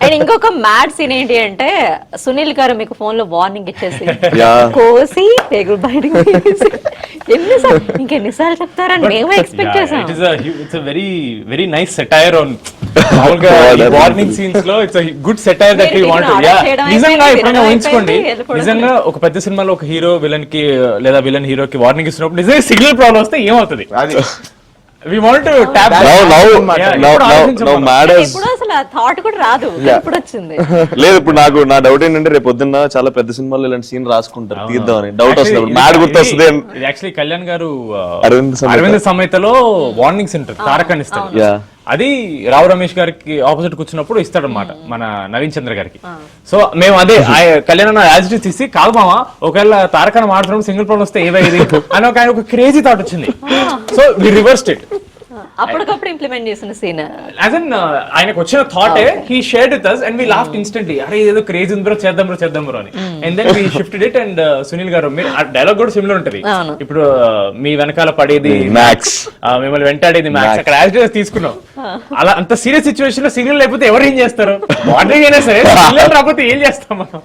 And ఇంకొక mad scene ఏంటి అంటే సునీల్ గారు మీకు ఫోన్ లో వార్నింగ్ ఇచ్చేసి కోసి పేగులు బయటకు తీసి ఇంకెన్నిసార్లు చెప్తారని మేము ఎక్స్పెక్ట్ చేసాం. It's very very nice satire on మామూలుగా వార్నింగ్ సీన్స్ లో it's good satire that we want. నిజంగా ఎప్పుడైనా ఊహించుకోండి, నిజంగా ఒక పెద్ద సినిమాలో ఒక హీరో విలన్ కి లేదా విలన్ హీరోకి వార్నింగ్ ఇస్తున్నప్పుడు నిజంగా సిగ్నల్ ప్రాబ్లం వస్తే ఏమవుతుంది? We want to tap ఇప్పుడు అసలు ఆ థాట్ కూడా రాదు, ఇప్పుడు వచ్చింది. లేదు ఇప్పుడు నాకు నా డౌట్ ఏంటంటే రేపు పొద్దున్న చాలా పెద్ద సినిమాలో ఇలాంటి సీన్ రాసుకుంటారు తీద్దామని డౌట్ వస్తుంది. మ్యాడ్ గుర్తొస్తుంది. యాక్చువల్లీ కళ్యాణ్ గారు అరవింద్ సమేతలో వార్నింగ్స్ ఉంటుంది, తారకాన్ని ఇస్తారు. అది రావు రమేష్ గారికి ఆపోజిట్ కూర్చున్నప్పుడు ఇస్తాడు అనమాట మన నవీన్ చంద్ర గారికి. సో మేము అదే కళ్యాణ్ యాజ్ ఇట్ తీసి కాదు మామా ఒకవేళ తారకాన్ని మాట్లాడుతున్నప్పుడు సింగిల్ ప్రాబ్లం వస్తే ఏదైంది అని ఒక క్రేజీ థాట్ వచ్చింది. So we reversed it. అప్పటికప్పుడు ఇంప్లిమెంట్ చేసిన సీన్ ఆయనకు వచ్చిన thought he shared with us and we laughed instantly. అరే ఏదో క్రేజ్ ఉంది బ్రో, చేద్దాం బ్రో అని. And then we shifted it and Sunil garu ఆ డైలాగ్ కూడా సిమిలర్ ఉంటది. ఇప్పుడు మీ వెనకాల పడేది మ్యాక్స్, మిమ్మల్ని వెంటాడేది మ్యాక్స్, అక్కడ యాజ్ తీసుకున్నాం. అలా అంత సీరియస్ సిచ్యువేషన్ లో సిగ్నల్ లేకపోతే ఎవరు ఏం చేస్తారు? వార్నింగ్ అయినా సరే సిగ్నల్ రాకపోతే ఏం చేస్తాం మనం?